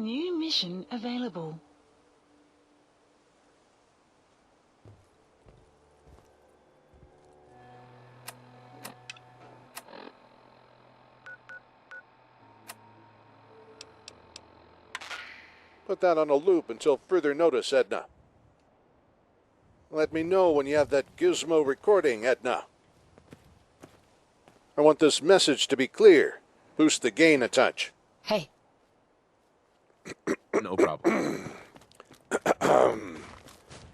New mission available. Put that on a loop until further notice, Edna. Let me know when you have that gizmo recording, Edna. I want this message to be clear. Boost the gain a touch. Hey. No problem.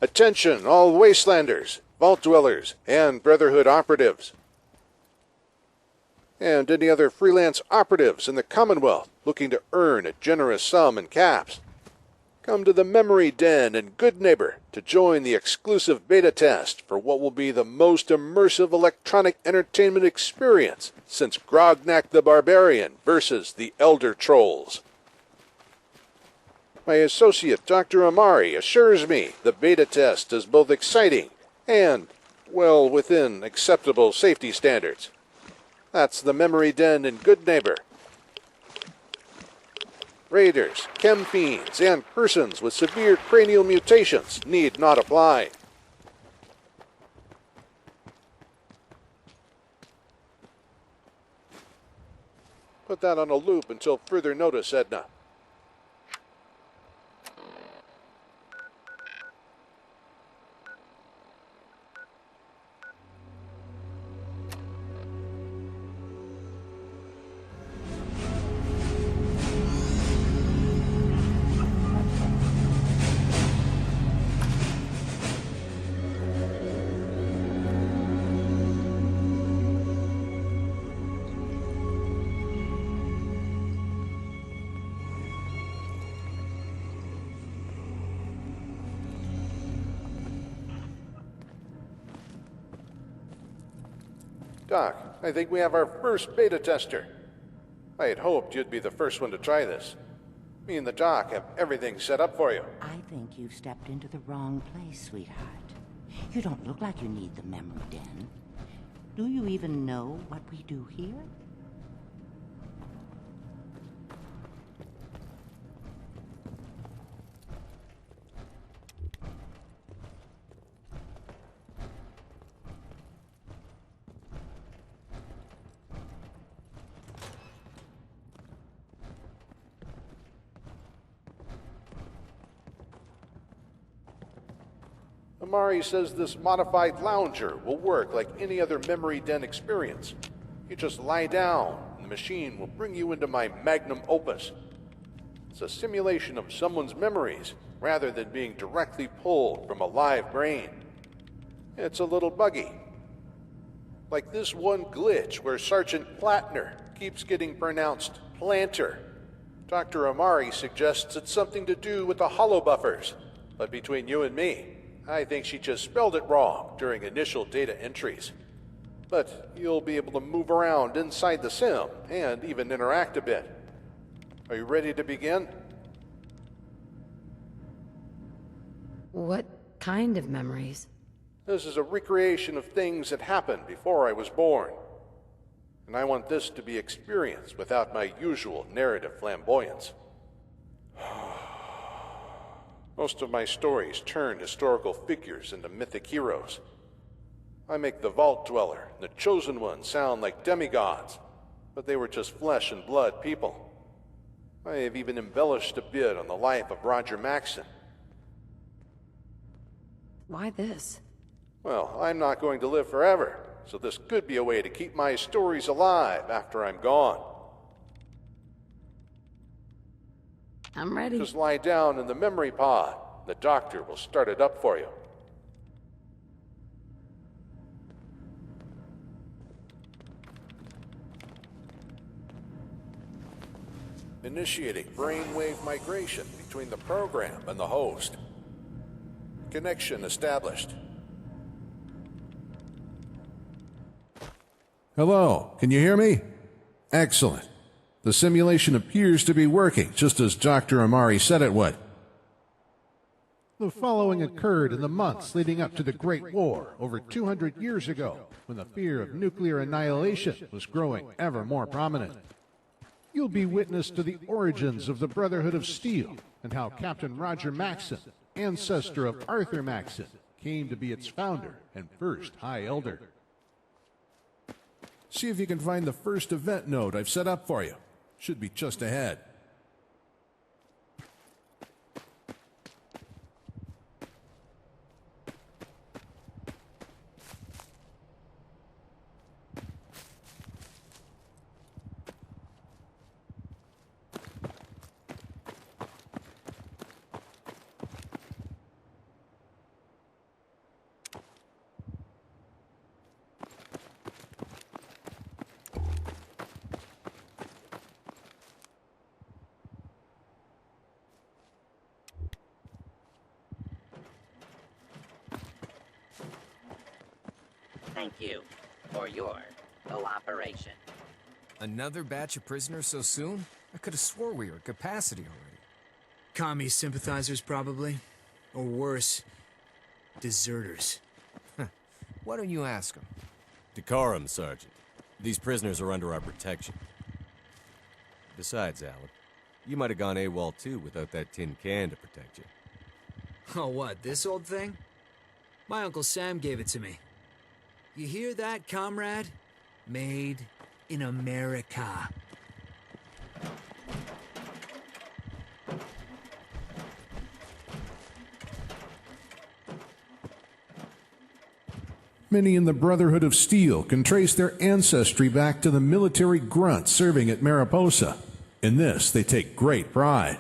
Attention, all Wastelanders, Vault Dwellers, and Brotherhood operatives. And any other freelance operatives in the Commonwealth looking to earn a generous sum in caps. Come to the Memory Den in Good Neighbor to join the exclusive beta test for what will be the most immersive electronic entertainment experience since Grognak the Barbarian versus the Elder Trolls. My associate, Dr. Amari, assures me the beta test is both exciting and, well, within acceptable safety standards. That's the Memory Den in Good Neighbor. Raiders, chem fiends, and persons with severe cranial mutations need not apply. Put that on a loop until further notice, Edna. Doc, I think we have our first beta tester. I had hoped you'd be the first one to try this. Me and the Doc have everything set up for you. I think you've stepped into the wrong place, sweetheart. You don't look like you need the memory den. Do you even know what we do here? Amari says this modified lounger will work like any other Memory Den experience. You just lie down, and the machine will bring you into my magnum opus. It's a simulation of someone's memories, rather than being directly pulled from a live brain. It's a little buggy. Like this one glitch where Sergeant Plattner keeps getting pronounced Planter. Dr. Amari suggests it's something to do with the hollow buffers, but between you and me, I think she just spelled it wrong during initial data entries. But you'll be able to move around inside the sim and even interact a bit. Are you ready to begin? What kind of memories? This is a recreation of things that happened before I was born. And I want this to be experienced without my usual narrative flamboyance. Most of my stories turn historical figures into mythic heroes. I make the Vault Dweller and the Chosen One sound like demigods, but they were just flesh and blood people. I have even embellished a bit on the life of Roger Maxson. Why this? Well, I'm not going to live forever, so this could be a way to keep my stories alive after I'm gone. I'm ready. Just lie down in the memory pod. The doctor will start it up for you. Initiating brainwave migration between the program and the host. Connection established. Hello, can you hear me? Excellent. The simulation appears to be working, just as Dr. Amari said it would. The following occurred in the months leading up to the Great War over 200 years ago, when the fear of nuclear annihilation was growing ever more prominent. you'll be witness to the origins of the Brotherhood of Steel and how Captain Roger Maxson, ancestor of Arthur Maxson, came to be its founder and first High Elder. See if you can find the first event node I've set up for you. Should be just ahead. Thank you for your cooperation. Another batch of prisoners so soon? I could have swore we were at capacity already. Commie sympathizers, probably. Or worse, deserters. Why don't you ask them? Decorum, Sergeant. These prisoners are under our protection. Besides, Alan, you might have gone AWOL too without that tin can to protect you. Oh, what, this old thing? My Uncle Sam gave it to me. You hear that, comrade? Made in America. Many in the Brotherhood of Steel can trace their ancestry back to the military grunts serving at Mariposa. In this, they take great pride.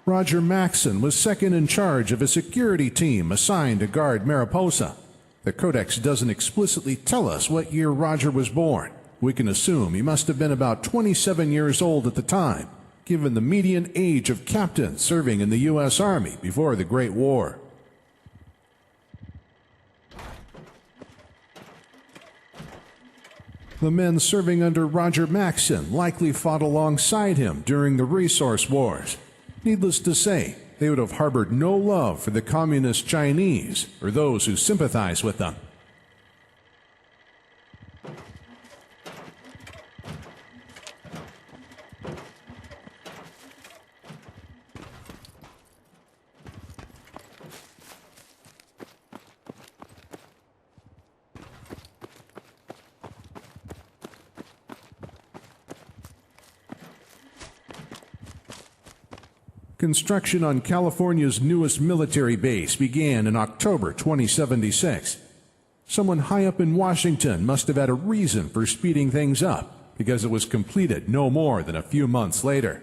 Roger Maxson was second in charge of a security team assigned to guard Mariposa. The Codex doesn't explicitly tell us what year Roger was born. We can assume he must have been about 27 years old at the time, given the median age of captains serving in the U.S. Army before the Great War. The men serving under Roger Maxson likely fought alongside him during the Resource Wars. Needless to say, they would have harbored no love for the communist Chinese or those who sympathize with them. Construction on California's newest military base began in October 2076. Someone high up in Washington must have had a reason for speeding things up, because it was completed no more than a few months later.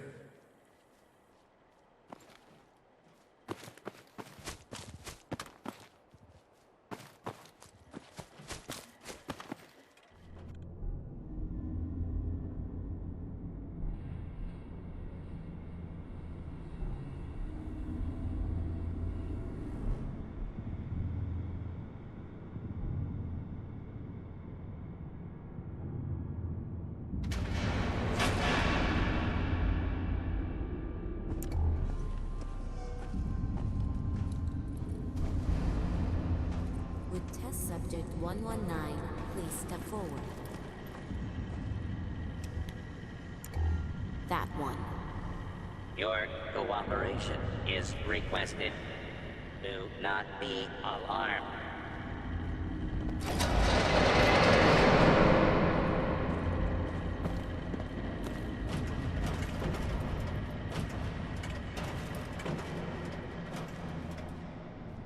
Subject 119, please step forward. That one. Your cooperation is requested. Do not be alarmed.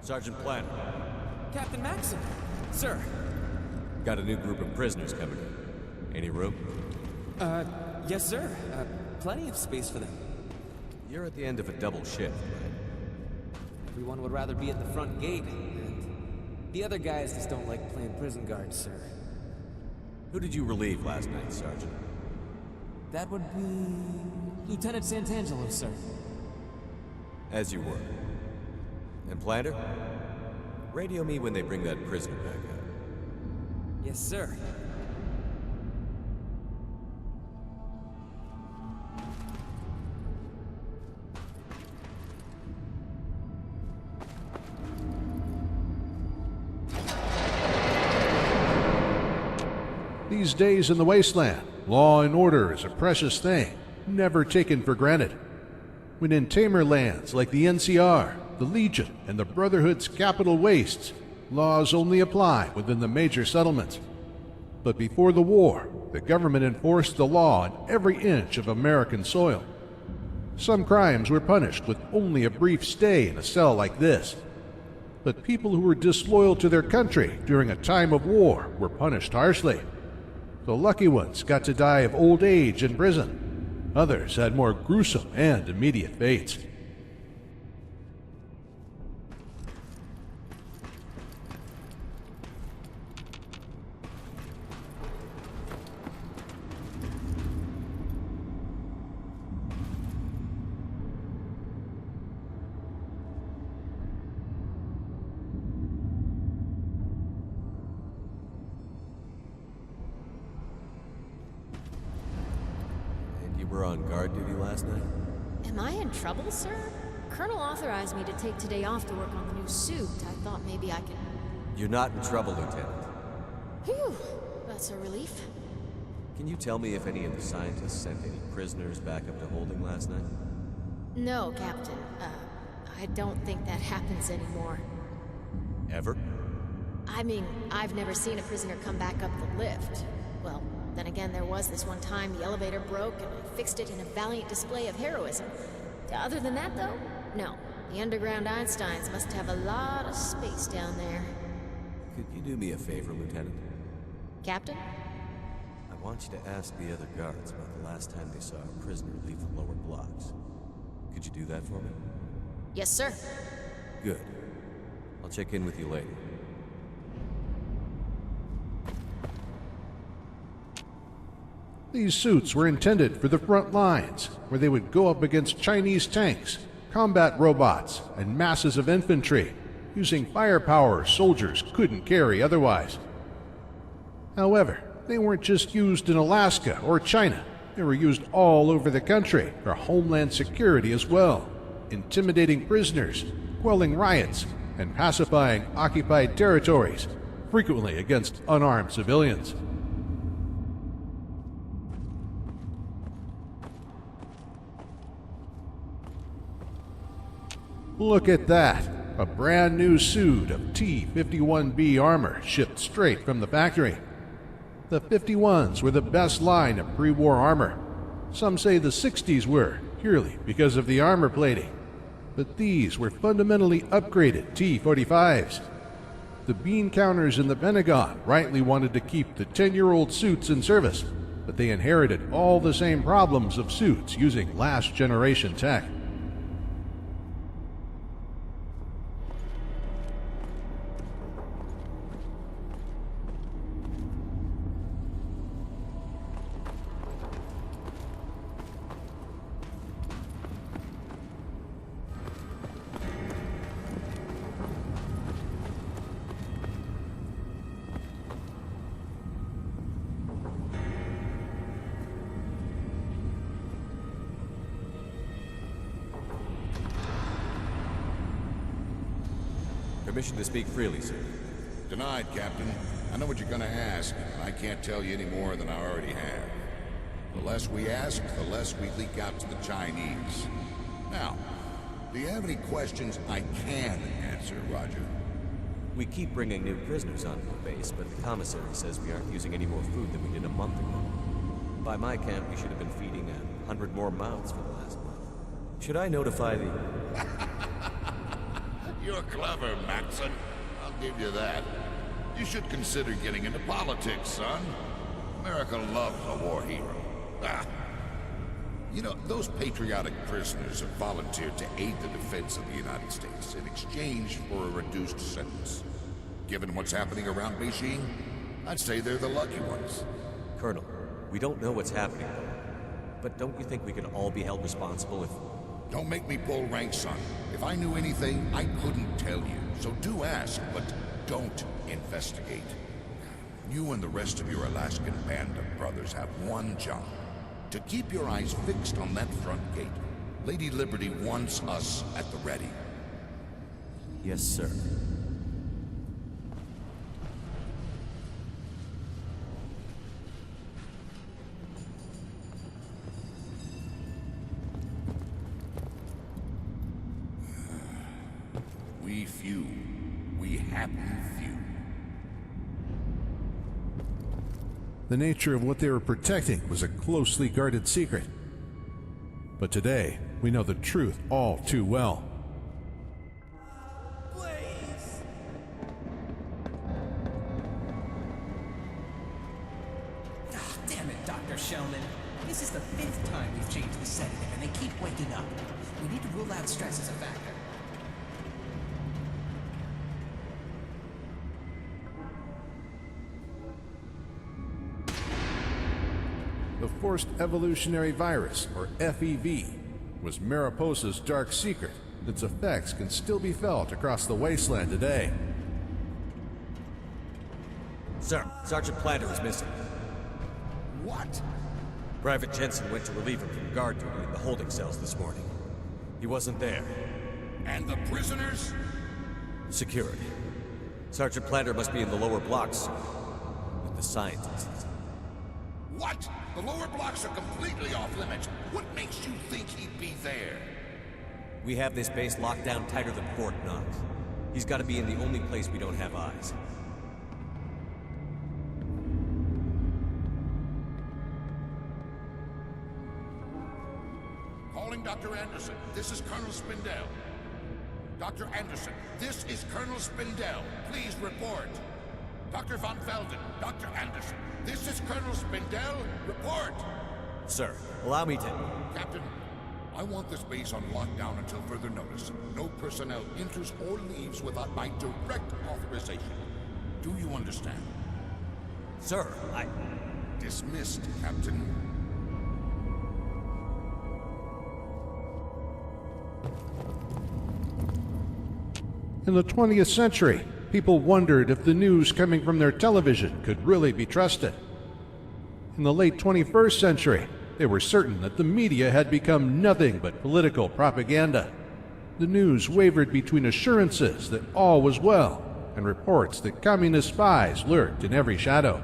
Sergeant Planner. Captain Maxson! Sir! Got a new group of prisoners coming in. Any room? Yes, sir. Plenty of space for them. You're at the end of a double shift, right? Everyone would rather be at the front gate, and the other guys just don't like playing prison guard, sir. Who did you relieve last night, Sergeant? That would be Lieutenant Santangelo, sir. As you were. And Planter? Radio me when they bring that prisoner back out. Yes, sir. These days in the wasteland, law and order is a precious thing, never taken for granted. When in tamer lands like the NCR, the Legion, and the Brotherhood's capital wastes, laws only apply within the major settlements. But before the war, the government enforced the law on every inch of American soil. Some crimes were punished with only a brief stay in a cell like this. But people who were disloyal to their country during a time of war were punished harshly. The lucky ones got to die of old age in prison. Others had more gruesome and immediate fates. Were on guard duty last night? Am I in trouble, sir? Colonel authorized me to take today off to work on the new suit. I thought maybe I could... You're not in trouble, Lieutenant. Whew, that's a relief. Can you tell me if any of the scientists sent any prisoners back up to holding last night? No, Captain. I don't think that happens anymore. Ever? I mean, I've never seen a prisoner come back up the lift. Well, then again, there was this one time the elevator broke and I fixed it in a valiant display of heroism. Other than that, though, no. The underground Einsteins must have a lot of space down there. Could you do me a favor, Lieutenant? Captain? I want you to ask the other guards about the last time they saw a prisoner leave the lower blocks. Could you do that for me? Yes, sir. Good. I'll check in with you later. These suits were intended for the front lines, where they would go up against Chinese tanks, combat robots, and masses of infantry, using firepower soldiers couldn't carry otherwise. However, they weren't just used in Alaska or China. They were used all over the country for homeland security as well, intimidating prisoners, quelling riots, and pacifying occupied territories, frequently against unarmed civilians. Look at that! A brand new suit of T-51B armor shipped straight from the factory. The 51s were the best line of pre-war armor. Some say the 60s were, purely because of the armor plating. But these were fundamentally upgraded T-45s. The bean counters in the Pentagon rightly wanted to keep the 10-year-old suits in service, but they inherited all the same problems of suits using last-generation tech. Permission to speak freely, sir. Denied, Captain. I know what you're gonna ask, and I can't tell you any more than I already have. The less we ask, the less we leak out to the Chinese. Now, do you have any questions I can answer, Roger? We keep bringing new prisoners onto the base, but the commissary says we aren't using any more food than we did a month ago. By my count, we should have been feeding 100 more mouths for the last month. Should I notify the... You're clever, Maxson. I'll give you that. You should consider getting into politics, son. America loves a war hero. Ah. You know, those patriotic prisoners have volunteered to aid the defense of the United States in exchange for a reduced sentence. Given what's happening around Beijing, I'd say they're the lucky ones. Colonel, we don't know what's happening, but don't you think we can all be held responsible if... Don't make me pull rank, son. If I knew anything, I couldn't tell you. So do ask, but don't investigate. You and the rest of your Alaskan band of brothers have one job. To keep your eyes fixed on that front gate. Lady Liberty wants us at the ready. Yes, sir. Captain Few. The nature of what they were protecting was a closely guarded secret. But today, we know the truth all too well. Damn it, Dr. Shellman. This is the 5th time we've changed the sedative, and they keep waking up. We need to rule out stress as a factor. The Forced Evolutionary Virus, or FEV, was Mariposa's dark secret. Its effects can still be felt across the wasteland today. Sir, Sergeant Planter is missing. What? Private Jensen went to relieve him from guard duty in the holding cells this morning. He wasn't there. And the prisoners? Secured. Sergeant Planter must be in the lower blocks with the scientists. What? The lower blocks are completely off limits. What makes you think he'd be there? We have this base locked down tighter than Fort Knox. He's got to be in the only place we don't have eyes. Calling Dr. Anderson. This is Colonel Spindell. Dr. Anderson, this is Colonel Spindell. Please report. Dr. Von Felden, Dr. Anderson, this is Colonel Spindell. Report. Sir, allow me to... Captain, I want this base on lockdown until further notice. No personnel enters or leaves without my direct authorization. Do you understand? Sir, I... Dismissed, Captain. In the 20th century, people wondered if the news coming from their television could really be trusted. In the late 21st century, they were certain that the media had become nothing but political propaganda. The news wavered between assurances that all was well and reports that communist spies lurked in every shadow.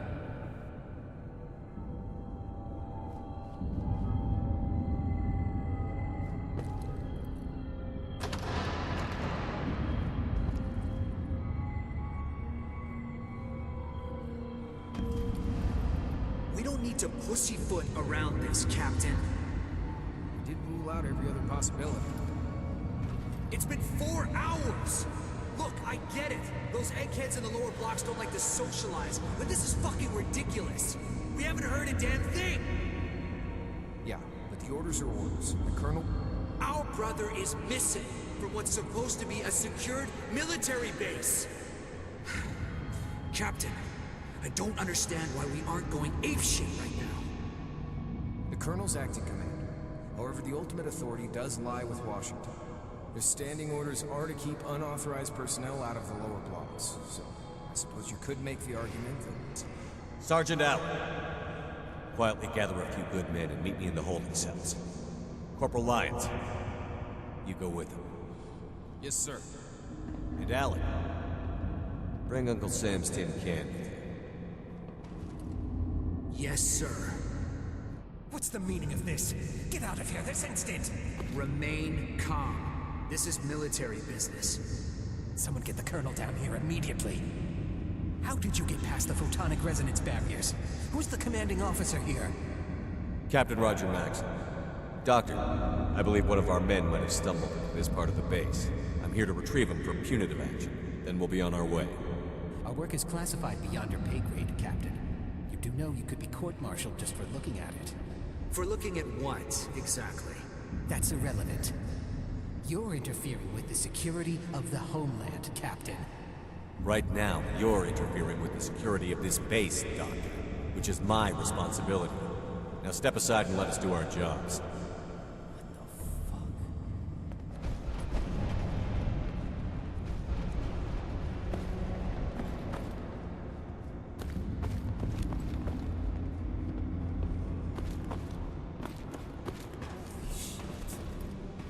To pussyfoot around this, Captain. We did rule out every other possibility. It's been 4 hours! Look, I get it. Those eggheads in the lower blocks don't like to socialize, but this is fucking ridiculous. We haven't heard a damn thing! Yeah, but the orders are orders. The Colonel... Our brother is missing from what's supposed to be a secured military base. Captain, I don't understand why we aren't going apeshit right now. The Colonel's acting command. However, the ultimate authority does lie with Washington. Their standing orders are to keep unauthorized personnel out of the lower blocks. So, I suppose you could make the argument that... Sergeant Allen, quietly gather a few good men and meet me in the holding cells. Corporal Lyons, you go with him. Yes, sir. And Allen, bring Uncle Sam's tin can with you. Yes, sir. What's the meaning of this? Get out of here this instant! Remain calm. This is military business. Someone get the Colonel down here immediately. How did you get past the photonic resonance barriers? Who's the commanding officer here? Captain Roger Maxson. Doctor, I believe one of our men might have stumbled into this part of the base. I'm here to retrieve him from punitive action. Then we'll be on our way. Our work is classified beyond your pay grade, Captain. You do know you could be court-martialed just for looking at it. For looking at what, exactly? That's irrelevant. You're interfering with the security of the homeland, Captain. Right now, you're interfering with the security of this base, Doctor, which is my responsibility. Now step aside and let us do our jobs.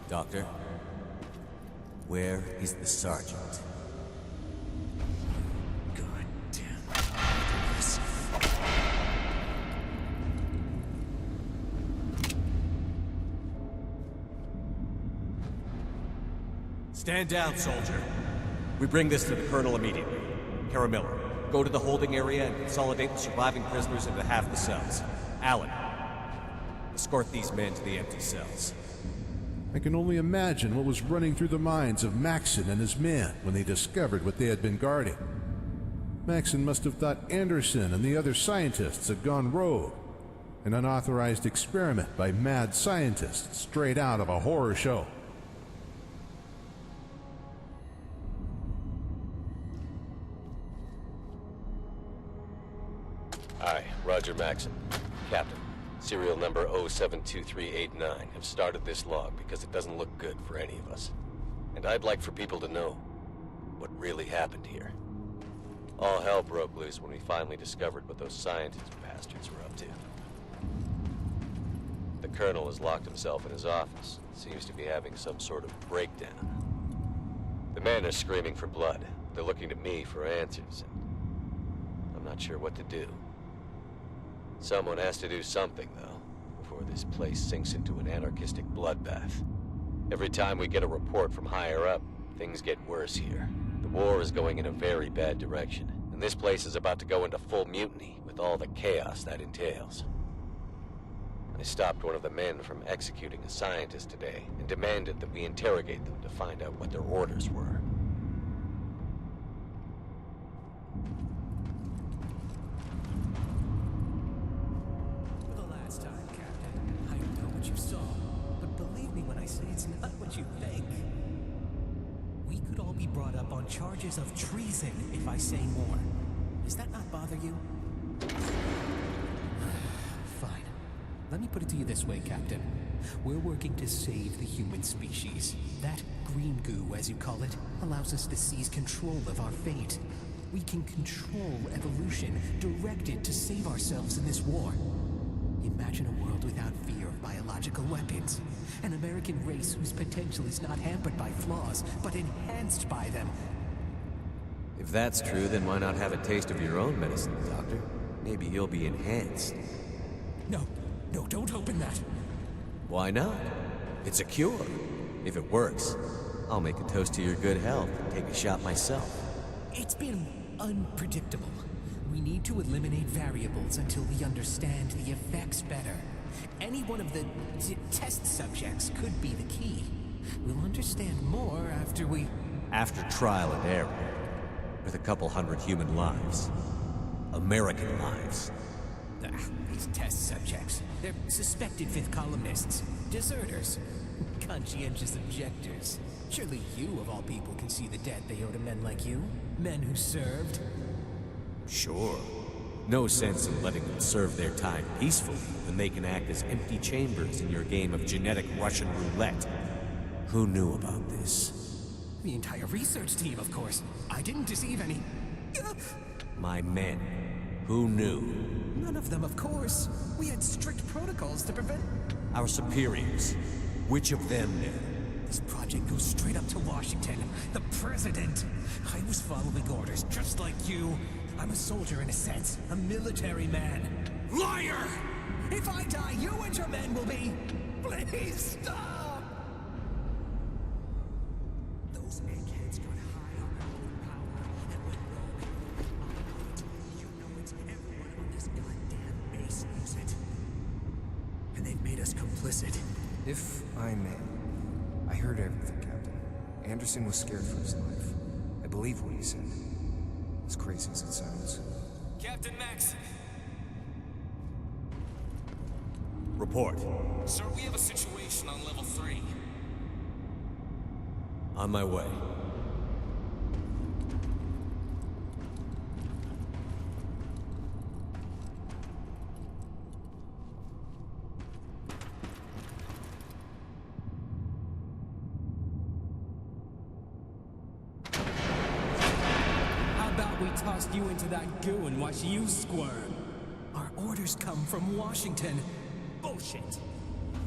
Doctor, where is the sergeant? God damn. Stand down, soldier. We bring this to the Colonel immediately. Caramilla, go to the holding area and consolidate the surviving prisoners into half the cells. Allen, escort these men to the empty cells. I can only imagine what was running through the minds of Maxson and his men when they discovered what they had been guarding. Maxson must have thought Anderson and the other scientists had gone rogue. An unauthorized experiment by mad scientists straight out of a horror show. Aye, Roger Maxson. Captain, serial number 072389 have started this log because it doesn't look good for any of us. And I'd like for people to know what really happened here. All hell broke loose when we finally discovered what those scientist bastards were up to. The Colonel has locked himself in his office. Seems to be having some sort of breakdown. The men are screaming for blood. They're looking to me for answers, and I'm not sure what to do. Someone has to do something, though, before this place sinks into an anarchistic bloodbath. Every time we get a report from higher up, things get worse here. The war is going in a very bad direction, and this place is about to go into full mutiny with all the chaos that entails. I stopped one of the men from executing a scientist today and demanded that we interrogate them to find out what their orders were. For the last time, Captain, I know what you saw, but believe me when I say it's not what you think. We could all be brought up on charges of treason if I say more. Does that not bother you? Fine. Let me put it to you this way, Captain. We're working to save the human species. That green goo, as you call it, allows us to seize control of our fate. We can control evolution, direct it to save ourselves in this war. Imagine a world without fear of biological weapons. An American race whose potential is not hampered by flaws, but enhanced by them. If that's true, then why not have a taste of your own medicine, Doctor? Maybe you'll be enhanced. No, don't open that. Why not? It's a cure. If it works, I'll make a toast to your good health and take a shot myself. It's been unpredictable. We need to eliminate variables until we understand the effects better. Any one of the test subjects could be the key. We'll understand more after we... After trial and error. With a couple hundred human lives. American lives. These test subjects. They're suspected fifth columnists. Deserters. Conscientious objectors. Surely you, of all people, can see the debt they owe to men like you. Men who served. Sure. No sense in letting them serve their time peacefully when they can act as empty chambers in your game of genetic Russian roulette. Who knew about this? The entire research team, of course. I didn't deceive any. My men. Who knew? None of them, of course. We had strict protocols to prevent... Our superiors. Which of them knew? This project goes straight up to Washington. The president. I was following orders, just like you. I'm a soldier in a sense. A military man. Liar! If I die, you and your men will be... Please stop! Those eggheads got high on their own power and went rogue. You know it. Everyone on this goddamn base knows it. And they've made us complicit. If I may, I heard everything, Captain. Anderson was scared for his life. I believe what he said. As crazy as it sounds. Captain Maxson. Report. Sir, we have a situation on level 3. On my way. Tossed you into that goo and watch you squirm. Our orders come from Washington. Bullshit.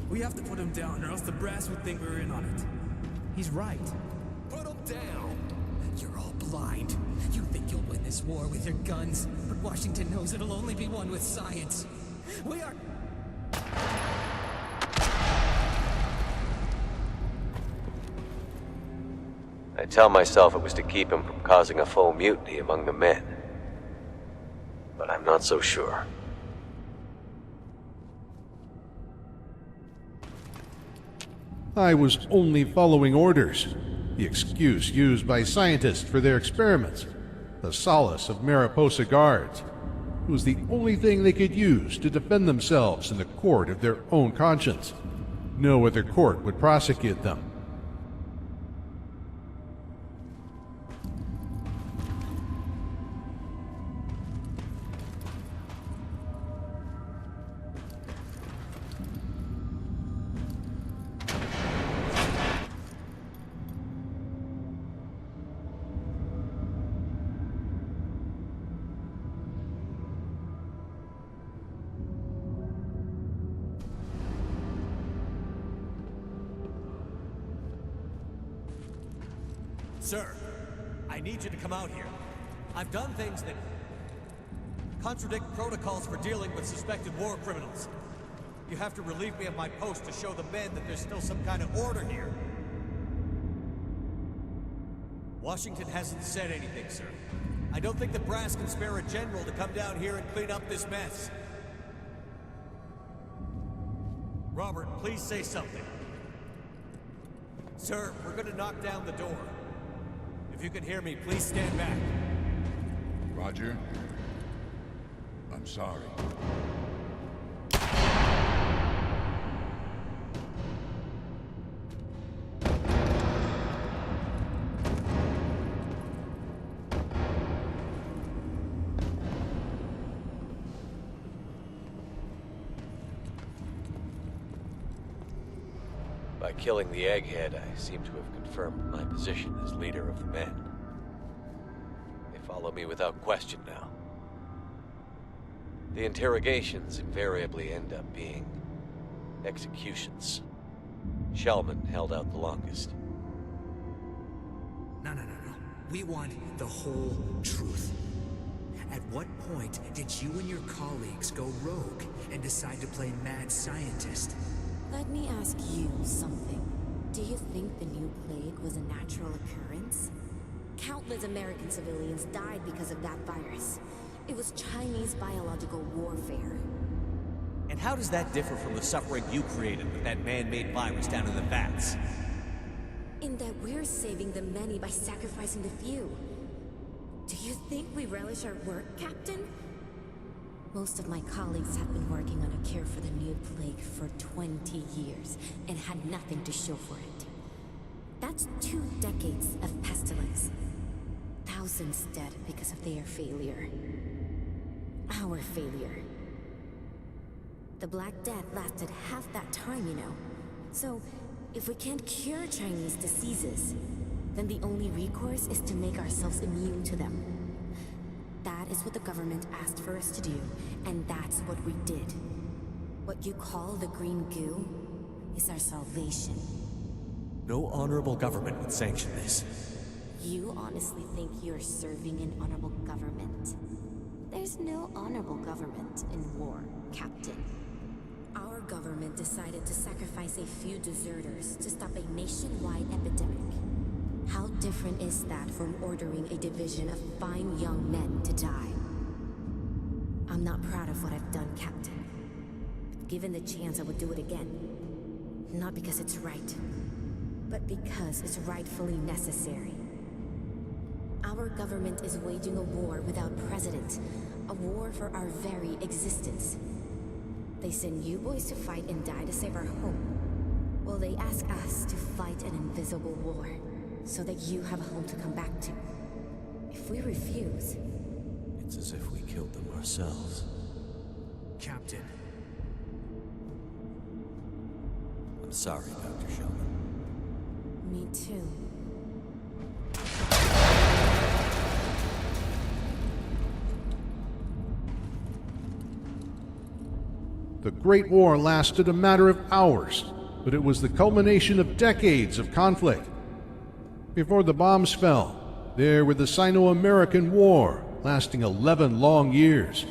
We have to put him down, or else the brass would think we're in on it. He's right. Put him down! You're all blind. You think you'll win this war with your guns, but Washington knows it'll only be won with science. We are... I tell myself it was to keep him from causing a full mutiny among the men. But I'm not so sure. I was only following orders, the excuse used by scientists for their experiments, the solace of Mariposa guards. It was the only thing they could use to defend themselves in the court of their own conscience. No other court would prosecute them. Sir, I need you to come out here. I've done things that contradict protocols for dealing with suspected war criminals. You have to relieve me of my post to show the men that there's still some kind of order here. Washington hasn't said anything, sir. I don't think the brass can spare a general to come down here and clean up this mess. Robert, please say something. Sir, we're gonna knock down the door. If you can hear me, please stand back. Roger. I'm sorry. By killing the egghead, I seem to have confirmed my position as leader of the men. They follow me without question now. The interrogations invariably end up being executions. Shellman held out the longest. No. We want the whole truth. At what point did you and your colleagues go rogue and decide to play mad scientist? Let me ask you something. Do you think the new plague was a natural occurrence? Countless American civilians died because of that virus. It was Chinese biological warfare. And how does that differ from the suffering you created with that man-made virus down in the vats? In that we're saving the many by sacrificing the few. Do you think we relish our work, Captain? Most of my colleagues have been working on a cure for the new plague for 20 years and had nothing to show for it. That's 2 decades of pestilence. Thousands dead because of their failure. Our failure. The Black Death lasted half that time, you know. So, if we can't cure Chinese diseases, then the only recourse is to make ourselves immune to them. That is what the government asked for us to do, and that's what we did. What you call the green goo is our salvation. No honorable government would sanction this. You honestly think you're serving an honorable government? There's no honorable government in war, Captain. Our government decided to sacrifice a few deserters to stop a nationwide epidemic. How different is that from ordering a division of fine young men to die? I'm not proud of what I've done, Captain. But given the chance, I would do it again. Not because it's right, but because it's rightfully necessary. Our government is waging a war without precedent, a war for our very existence. They send you boys to fight and die to save our home. Well, they ask us to fight an invisible war, so that you have a home to come back to. If we refuse... It's as if we killed them ourselves. Captain. I'm sorry, Dr. Shellman. Me too. The Great War lasted a matter of hours, but it was the culmination of decades of conflict. Before the bombs fell, there were the Sino-American War, lasting 11 long years,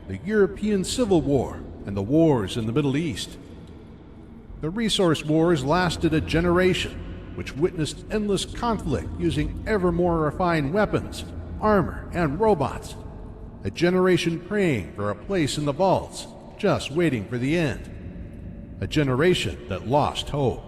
the European Civil War, and the wars in the Middle East. The Resource Wars lasted a generation, which witnessed endless conflict using ever more refined weapons, armor, and robots. A generation praying for a place in the vaults, just waiting for the end. A generation that lost hope.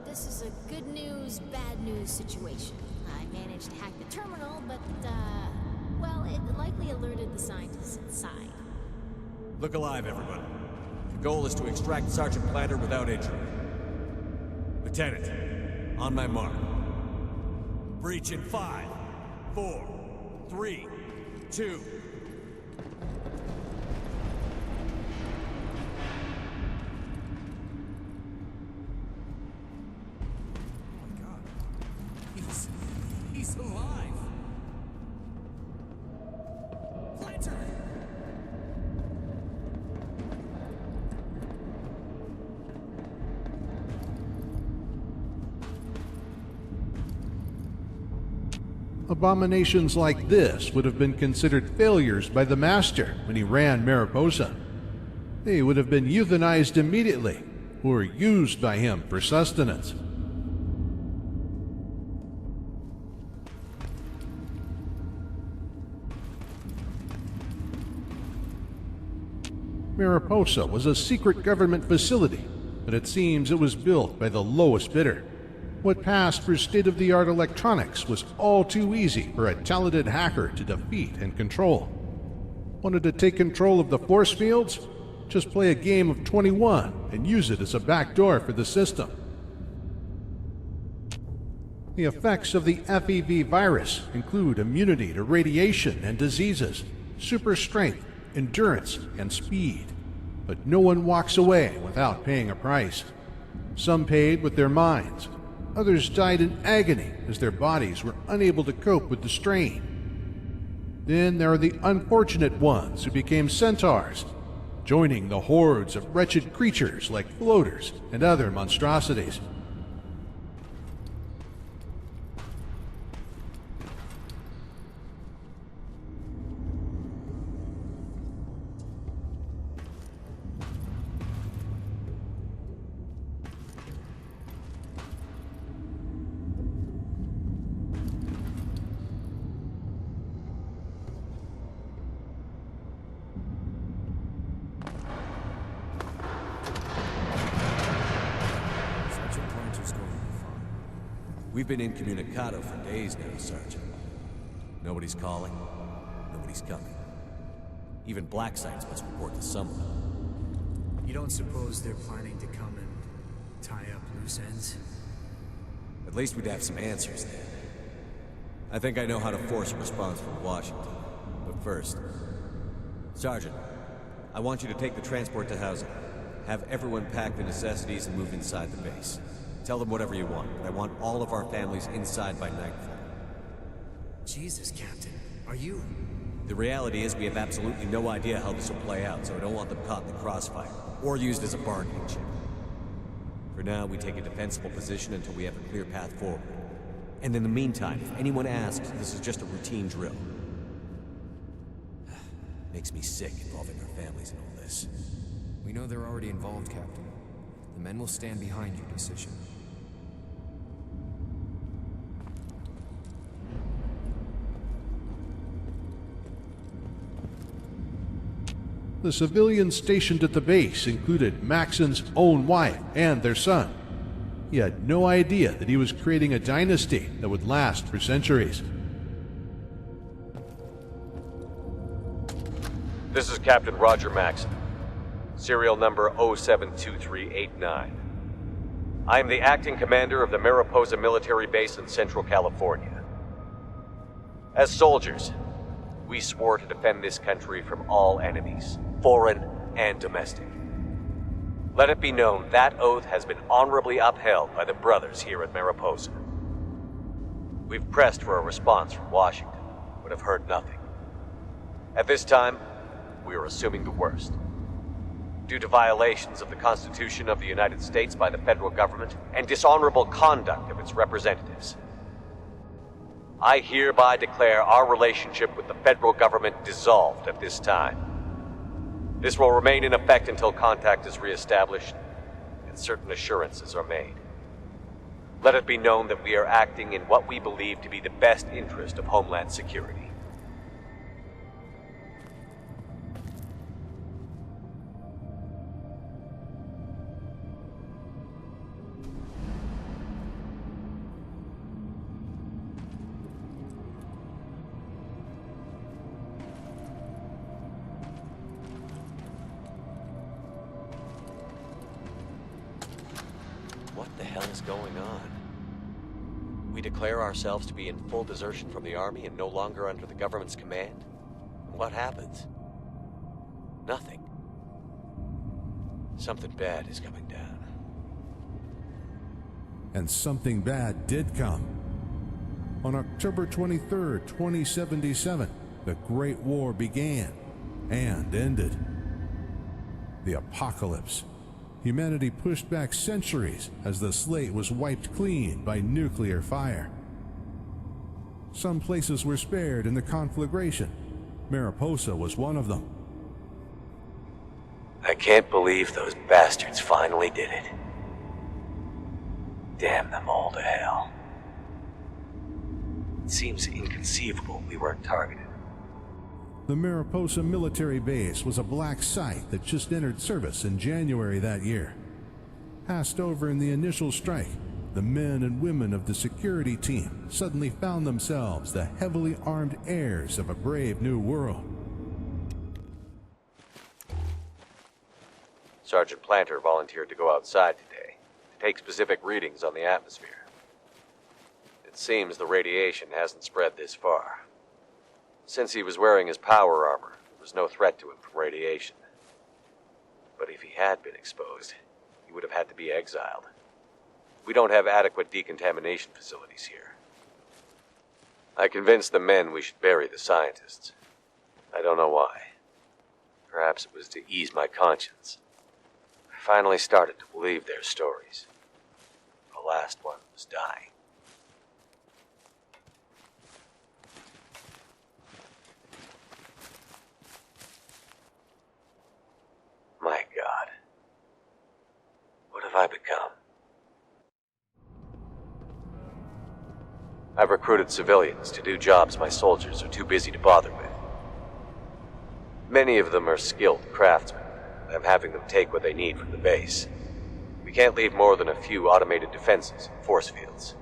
This is a good news, bad news situation. I managed to hack the terminal, but, well, it likely alerted the scientists inside. Look alive, everybody. The goal is to extract Sergeant Planter without injury. Lieutenant, on my mark. Breach in 5, 4, 3, 2... He's alive! Planter! Abominations like this would have been considered failures by the Master when he ran Mariposa. They would have been euthanized immediately, or used by him for sustenance. Mariposa was a secret government facility, but it seems it was built by the lowest bidder. What passed for state-of-the-art electronics was all too easy for a talented hacker to defeat and control. Wanted to take control of the force fields? Just play a game of 21 and use it as a backdoor for the system. The effects of the FEV virus include immunity to radiation and diseases, super strength, endurance, and speed. But no one walks away without paying a price. Some paid with their minds. Others died in agony as their bodies were unable to cope with the strain. Then there are the unfortunate ones who became centaurs, joining the hordes of wretched creatures like floaters and other monstrosities. We've been incommunicado for days now, Sergeant. Nobody's calling, nobody's coming. Even black sites must report to someone. You don't suppose they're planning to come and tie up loose ends? At least we'd have some answers then. I think I know how to force a response from Washington. But first... Sergeant, I want you to take the transport to housing. Have everyone pack the necessities and move inside the base. Tell them whatever you want, but I want all of our families inside by nightfall. Jesus, Captain. Are you... The reality is we have absolutely no idea how this will play out, so I don't want them caught in the crossfire, or used as a bargaining chip. For now, we take a defensible position until we have a clear path forward. And in the meantime, if anyone asks, this is just a routine drill. Makes me sick involving our families in all this. We know they're already involved, Captain. The men will stand behind your decision. The civilians stationed at the base included Maxson's own wife and their son. He had no idea that he was creating a dynasty that would last for centuries. This is Captain Roger Maxson. Serial number 072389. I am the acting commander of the Mariposa Military Base in Central California. As soldiers, we swore to defend this country from all enemies, foreign and domestic. Let it be known that oath has been honorably upheld by the brothers here at Mariposa. We've pressed for a response from Washington, but have heard nothing. At this time, we are assuming the worst. Due to violations of the Constitution of the United States by the federal government and dishonorable conduct of its representatives, I hereby declare our relationship with the federal government dissolved at this time. This will remain in effect until contact is reestablished and certain assurances are made. Let it be known that we are acting in what we believe to be the best interest of Homeland Security. What the hell is going on? We declare ourselves to be in full desertion from the army and no longer under the government's command? What happens? Nothing. Something bad is coming down. And something bad did come. On October 23rd, 2077, the Great War began and ended. The apocalypse. Humanity pushed back centuries as the slate was wiped clean by nuclear fire. Some places were spared in the conflagration. Mariposa was one of them. I can't believe those bastards finally did it. Damn them all to hell. It seems inconceivable we weren't targeted. The Mariposa Military Base was a black site that just entered service in January that year. Passed over in the initial strike, the men and women of the security team suddenly found themselves the heavily armed heirs of a brave new world. Sergeant Planter volunteered to go outside today to take specific readings on the atmosphere. It seems the radiation hasn't spread this far. Since he was wearing his power armor, there was no threat to him from radiation. But if he had been exposed, he would have had to be exiled. We don't have adequate decontamination facilities here. I convinced the men we should bury the scientists. I don't know why. Perhaps it was to ease my conscience. I finally started to believe their stories. The last one was dying. My God. What have I become? I've recruited civilians to do jobs my soldiers are too busy to bother with. Many of them are skilled craftsmen. I'm having them take what they need from the base. We can't leave more than a few automated defenses and force fields.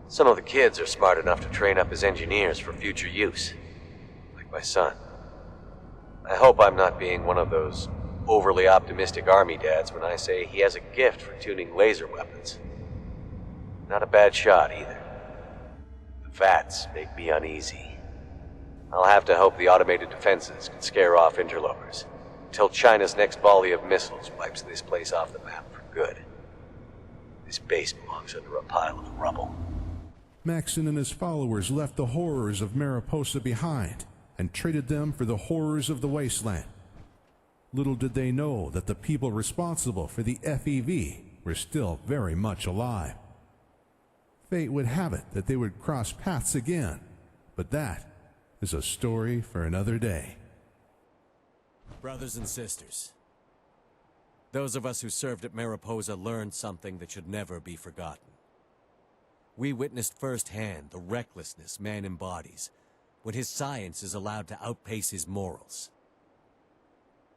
Some of the kids are smart enough to train up as engineers for future use, like my son. I hope I'm not being one of those overly optimistic army dads when I say he has a gift for tuning laser weapons. Not a bad shot either. The VATS make me uneasy. I'll have to hope the automated defenses can scare off interlopers until China's next volley of missiles wipes this place off the map for good. This base belongs under a pile of rubble. Maxson and his followers left the horrors of Mariposa behind and traded them for the horrors of the wasteland. Little did they know that the people responsible for the FEV were still very much alive. Fate would have it that they would cross paths again, but that is a story for another day. Brothers and sisters, those of us who served at Mariposa learned something that should never be forgotten. We witnessed firsthand the recklessness man embodies when his science is allowed to outpace his morals.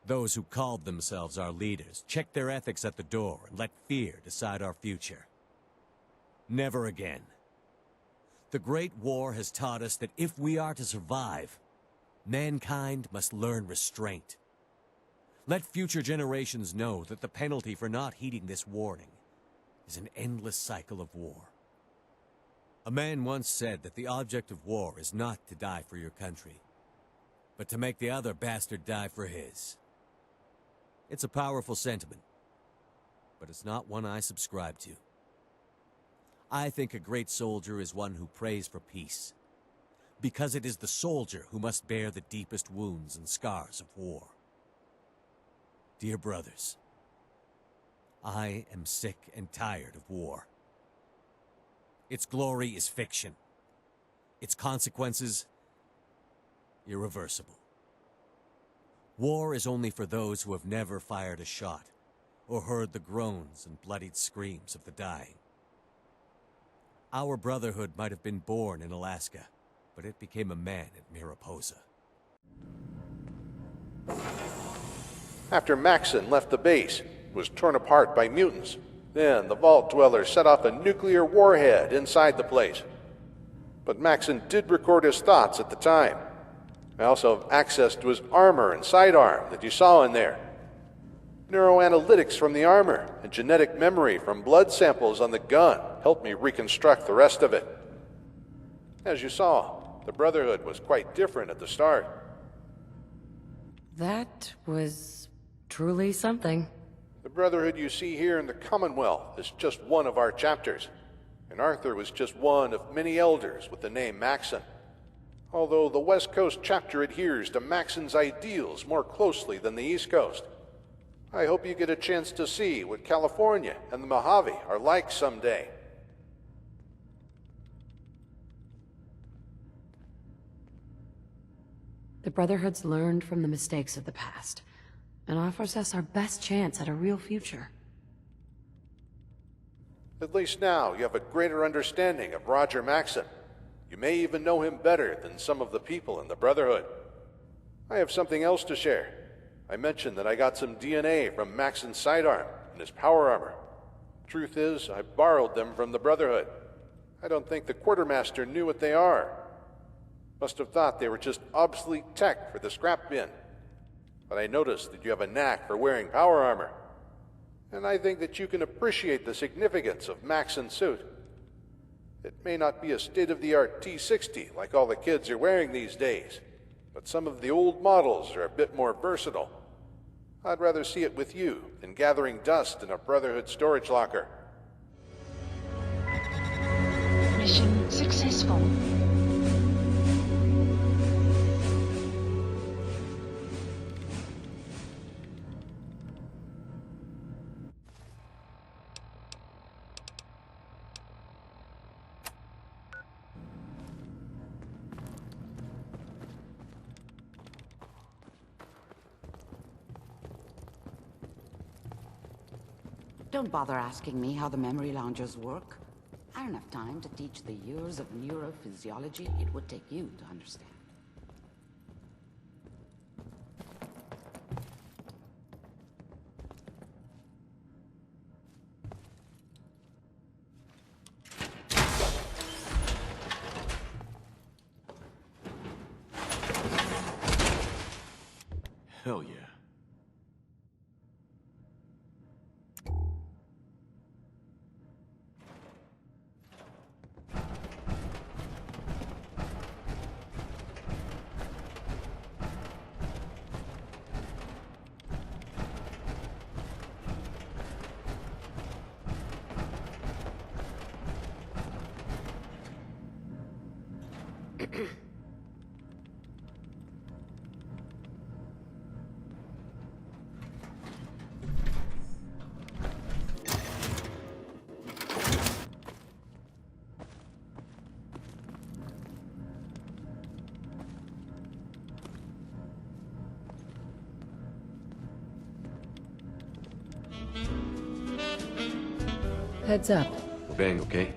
Those who called themselves our leaders checked their ethics at the door and let fear decide our future. Never again. The Great War has taught us that if we are to survive, mankind must learn restraint. Let future generations know that the penalty for not heeding this warning is an endless cycle of war. A man once said that the object of war is not to die for your country, but to make the other bastard die for his. It's a powerful sentiment, but it's not one I subscribe to. I think a great soldier is one who prays for peace, Because it is the soldier who must bear the deepest wounds and scars of war. Dear brothers, I am sick and tired of war. Its glory is fiction. Its consequences, irreversible. War is only for those who have never fired a shot, or heard the groans and bloodied screams of the dying. Our Brotherhood might have been born in Alaska, but it became a man at Mariposa. After Maxson left the base, it was torn apart by mutants. Then the Vault Dwellers set off a nuclear warhead inside the place. But Maxson did record his thoughts at the time. I also have access to his armor and sidearm that you saw in there. Neuroanalytics from the armor and genetic memory from blood samples on the gun helped me reconstruct the rest of it. As you saw, the Brotherhood was quite different at the start. That was truly something. The Brotherhood you see here in the Commonwealth is just one of our chapters, and Arthur was just one of many elders with the name Maxson. Although the West Coast chapter adheres to Maxson's ideals more closely than the East Coast. I hope you get a chance to see what California and the Mojave are like someday. The Brotherhood's learned from the mistakes of the past, and offers us our best chance at a real future. At least now you have a greater understanding of Roger Maxson. You may even know him better than some of the people in the Brotherhood. I have something else to share. I mentioned that I got some DNA from Maxson's sidearm and his power armor. Truth is, I borrowed them from the Brotherhood. I don't think the quartermaster knew what they are. Must have thought they were just obsolete tech for the scrap bin. But I noticed that you have a knack for wearing power armor. And I think that you can appreciate the significance of Maxson's suit. It may not be a state-of-the-art T-60 like all the kids are wearing these days, but some of the old models are a bit more versatile. I'd rather see it with you than gathering dust in a Brotherhood storage locker. Mission successful. Don't bother asking me how the memory loungers work. I don't have time to teach the years of neurophysiology it would take you to understand. Hell yeah. Heads up. Bang, okay?